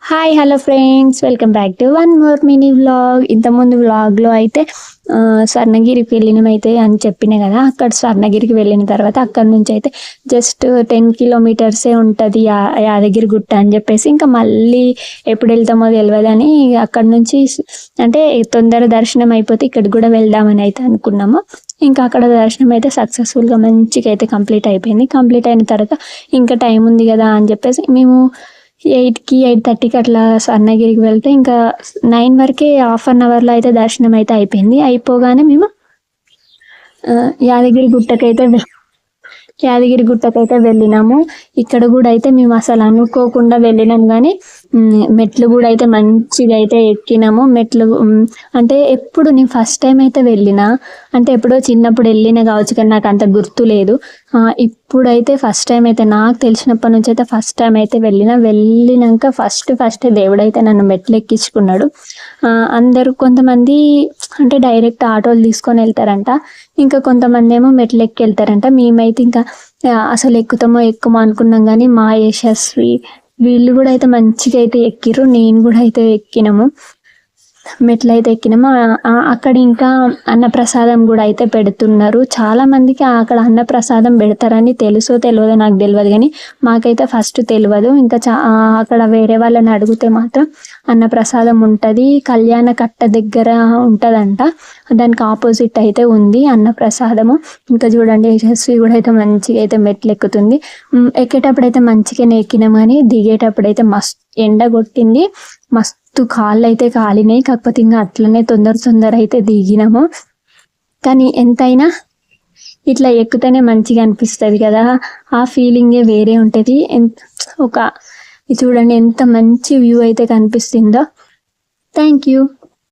Hi hello friends, welcome back to one more mini vlog. ఇంతకుముందు వ్లాగ్లో అయితే స్వర్ణగిరికి వెళ్ళినమైతే అని చెప్పిన కదా. అక్కడ స్వర్ణగిరికి వెళ్ళిన తర్వాత అక్కడ నుంచి అయితే జస్ట్ 10 కిలోమీటర్సే ఉంటుంది యాదగిరి గుట్ట అని చెప్పేసి, ఇంకా మళ్ళీ ఎప్పుడు వెళ్తామో తెలియదని అక్కడ నుంచి అంటే తొందర దర్శనం అయిపోతే ఇక్కడికి కూడా వెళ్దామని అయితే అనుకున్నాము. ఇంకా అక్కడ దర్శనం అయితే సక్సెస్ఫుల్గా మంచిగా అయితే కంప్లీట్ అయిపోయింది. కంప్లీట్ అయిన తర్వాత ఇంకా టైం ఉంది కదా అని చెప్పేసి మేము 8కి 8:30కి అట్లా స్వర్ణగిరికి వెళ్తే ఇంకా 9 వరకే, హాఫ్ అన్ అవర్లో అయితే దర్శనం అయితే అయిపోయింది. అయిపోగానే మేము యాదగిరి గుట్టకైతే వెళ్ళినాము. ఇక్కడ కూడా అయితే మేము అసలు అనుకోకుండా వెళ్ళినాం, కానీ మెట్లు కూడా అయితే మంచిగా అయితే ఎక్కినాము. మెట్లు అంటే ఎప్పుడు నేను ఫస్ట్ టైం అయితే వెళ్ళినా, అంటే ఎప్పుడో చిన్నప్పుడు వెళ్ళినా కావచ్చు కానీ నాకు అంత గుర్తు లేదు. ఇప్పుడైతే ఫస్ట్ టైం అయితే, నాకు తెలిసినప్పటి నుంచి అయితే ఫస్ట్ టైం అయితే వెళ్ళినాక ఫస్ట్ దేవుడు అయితే నన్ను మెట్లు ఎక్కించుకున్నాడు. అందరూ కొంతమంది అంటే డైరెక్ట్ ఆటోలు తీసుకొని వెళ్తారంట, ఇంకా కొంతమంది ఏమో మెట్లు ఎక్కి వెళ్తారంట. మేమైతే ఇంకా అసలు ఎక్కుమో అనుకున్నాం, కానీ మా యశస్వి వీళ్ళు కూడా అయితే మంచిగా అయితే ఎక్కిర్రు. నేను కూడా అయితే ఎక్కినాము, మెట్లు అయితే ఎక్కినాము. అక్కడ ఇంకా అన్నప్రసాదం కూడా అయితే పెడుతున్నారు. చాలా మందికి అక్కడ అన్నప్రసాదం పెడతారని తెలుసో తెలియదో నాకు తెలియదు, కానీ మాకైతే ఫస్ట్ తెలియదు. ఇంకా అక్కడ వేరే వాళ్ళని అడిగితే మాత్రం అన్నప్రసాదం ఉంటుంది, కళ్యాణ కట్ట దగ్గర ఉంటుందంట, దానికి ఆపోజిట్ అయితే ఉంది అన్నప్రసాదము. ఇంకా చూడండి, యశస్వి కూడా అయితే మంచిగా అయితే మెట్లు ఎక్కుతుంది. ఎక్కేటప్పుడు అయితే మంచిగానే ఎక్కినాం, కానీ దిగేటప్పుడు అయితే మస్తు ఎండ కొట్టింది, మస్తు కాళ్ళు అయితే కాలినాయి. కాకపోతే ఇంకా అట్లనే తొందర అయితే దిగినాము. కానీ ఎంతైనా ఇట్లా ఎక్కుతేనే మంచిగా అనిపిస్తుంది కదా, ఆ ఫీలింగే వేరే ఉంటుంది. చూడండి ఎంత మంచి వ్యూ అయితే కనిపిస్తుందో. Thank you.